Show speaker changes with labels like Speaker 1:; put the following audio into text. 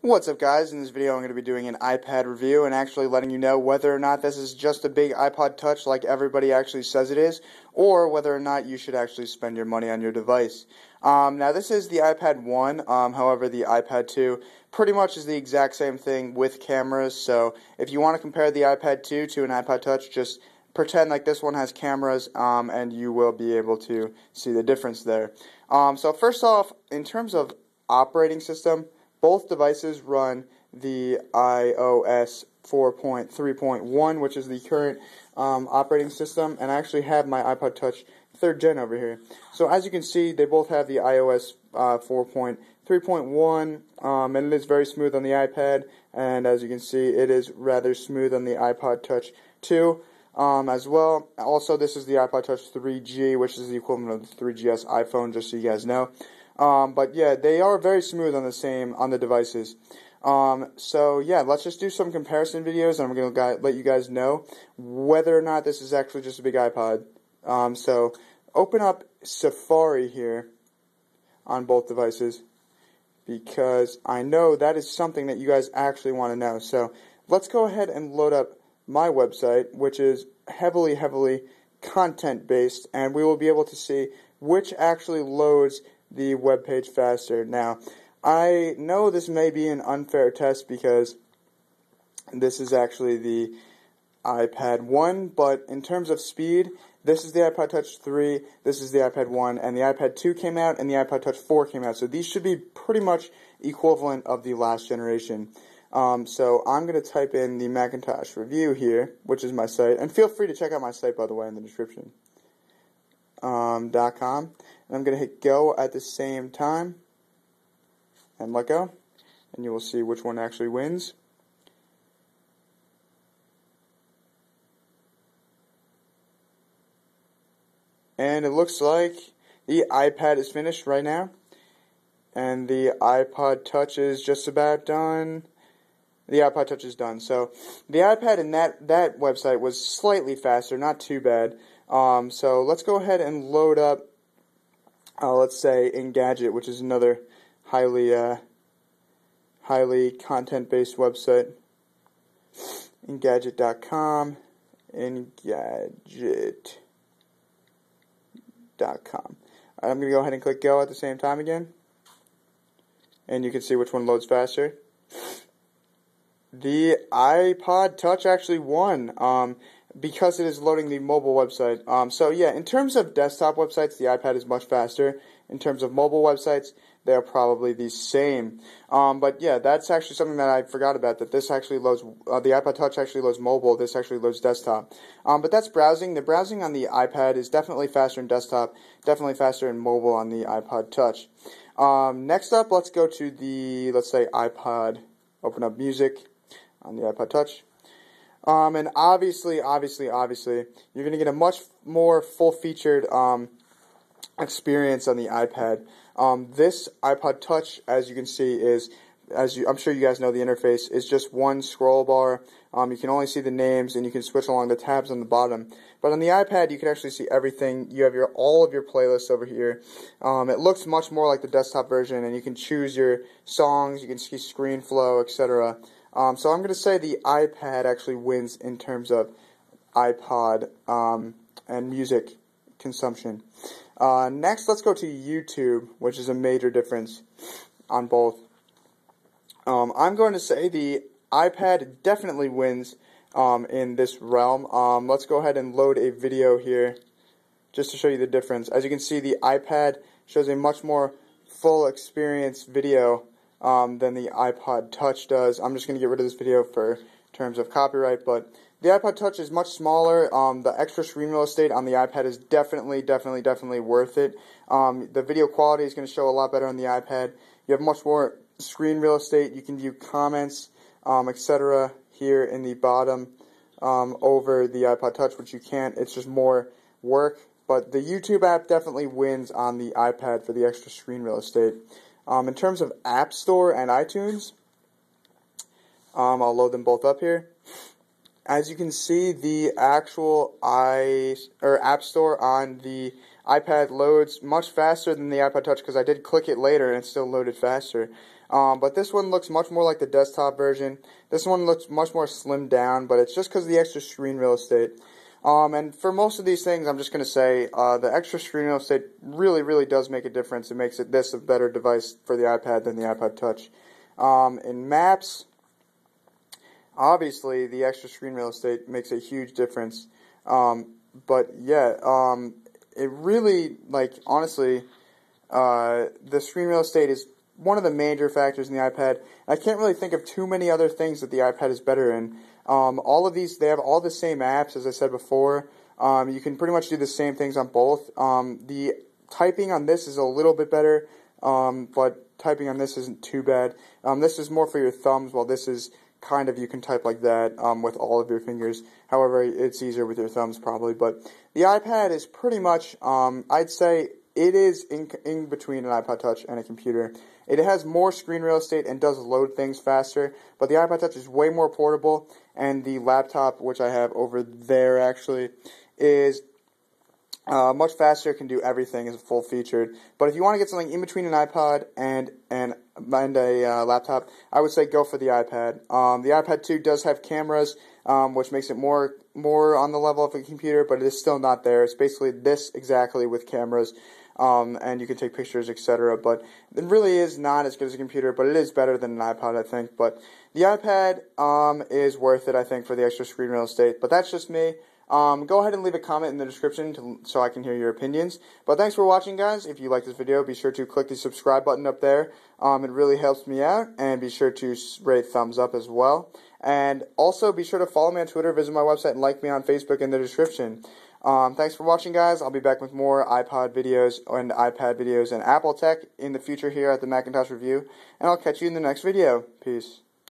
Speaker 1: What's up, guys? In this video I'm going to be doing an iPad review and actually letting you know whether or not this is just a big iPod Touch like everybody actually says it is, or whether or not you should actually spend your money on your device. Now this is the iPad 1, however the iPad 2 pretty much is the exact same thing with cameras, so if you want to compare the iPad 2 to an iPod Touch, just pretend like this one has cameras, and you will be able to see the difference there. So first off, in terms of operating system, both devices run the iOS 4.3.1, which is the current operating system, and I actually have my iPod Touch 3rd Gen over here. So as you can see, they both have the iOS 4.3.1, and it is very smooth on the iPad, and as you can see, it is rather smooth on the iPod Touch 2 as well. Also, this is the iPod Touch 3G, which is the equivalent of the 3GS iPhone, just so you guys know. But yeah, they are very smooth on the devices. So yeah, let's just do some comparison videos, and I'm going to let you guys know whether or not this is actually just a big iPod. So open up Safari here on both devices, because I know that is something that you guys actually want to know. So let's go ahead and load up my website, which is heavily content based, and we will be able to see which actually loads the web page faster. Now, I know this may be an unfair test because this is actually the iPad 1, but in terms of speed, this is the iPod Touch 3, this is the iPad 1, and the iPad 2 came out, and the iPod Touch 4 came out. So these should be pretty much equivalent of the last generation. So I'm going to type in the Macintosh review here, which is my site, and feel free to check out my site, by the way, in the description. .com, and I'm going to hit go at the same time and let go, and you will see which one actually wins. And it looks like the iPad is finished right now, and the iPod Touch is just about done. The iPod Touch is done. So the iPad in that website was slightly faster, not too bad. So let's go ahead and load up, let's say, Engadget, which is another highly content-based website. Engadget.com, Engadget.com. I'm going to go ahead and click go at the same time again, and you can see which one loads faster. The iPod Touch actually won, because it is loading the mobile website. So yeah, in terms of desktop websites, the iPad is much faster. In terms of mobile websites, they are probably the same. But yeah, that's actually something that I forgot about, that this actually loads, the iPod Touch actually loads mobile, this actually loads desktop. But that's browsing. The browsing on the iPad is definitely faster in desktop, definitely faster in mobile on the iPod Touch. Next up, let's go to the, let's say, iPod, open up music on the iPod Touch. And obviously, you're going to get a much more full-featured experience on the iPad. This iPod Touch, as you can see, is, I'm sure you guys know, the interface is just one scroll bar. You can only see the names, and you can switch along the tabs on the bottom. But on the iPad, you can actually see everything. You have all of your playlists over here. It looks much more like the desktop version, and you can choose your songs, you can see screen flow, etc. So I'm going to say the iPad actually wins in terms of iPod and music consumption. Next, let's go to YouTube, which is a major difference on both. I'm going to say the iPad definitely wins in this realm. Let's go ahead and load a video here just to show you the difference. As you can see, the iPad shows a much more full experience video than the iPod Touch does. I'm just going to get rid of this video for terms of copyright, but the iPod Touch is much smaller. The extra screen real estate on the iPad is definitely worth it. The video quality is going to show a lot better on the iPad. You have much more screen real estate. You can view comments, etc. here in the bottom over the iPod Touch, which you can't. It's just more work. But the YouTube app definitely wins on the iPad for the extra screen real estate. In terms of App Store and iTunes, I'll load them both up here. As you can see, the actual App Store on the iPad loads much faster than the iPod Touch because I did click it later and it still loaded faster. But this one looks much more like the desktop version. This one looks much more slimmed down, but it's just because of the extra screen real estate. And for most of these things, I'm just going to say the extra screen real estate really does make a difference. It makes this a better device for the iPad than the iPod Touch. In maps, obviously the extra screen real estate makes a huge difference. But yeah, it really, like, honestly, the screen real estate is one of the major factors in the iPad. I can't really think of too many other things that the iPad is better in. All of these, they have all the same apps, as I said before. You can pretty much do the same things on both. The typing on this is a little bit better, but typing on this isn't too bad. This is more for your thumbs, while this is kind of, you can type like that with all of your fingers. However, it's easier with your thumbs probably. But the iPad is pretty much, I'd say, it is in between an iPod Touch and a computer. It has more screen real estate and does load things faster, but the iPod Touch is way more portable, and the laptop, which I have over there actually, is much faster, can do everything, is full featured. But if you want to get something in between an iPod and a laptop, I would say go for the iPad. The iPad 2 does have cameras, which makes it more on the level of a computer, but it is still not there. It's basically this exactly with cameras. And you can take pictures, etc. But it really is not as good as a computer, but it is better than an iPod, I think. But the iPad is worth it, I think, for the extra screen real estate. But that's just me. Go ahead and leave a comment in the description so I can hear your opinions. But thanks for watching, guys. If you like this video, be sure to click the subscribe button up there. It really helps me out. And be sure to rate thumbs up as well. And also be sure to follow me on Twitter, visit my website, and like me on Facebook in the description. Thanks for watching, guys. I'll be back with more iPod videos and iPad videos and Apple tech in the future here at the Macintosh Review. And I'll catch you in the next video. Peace.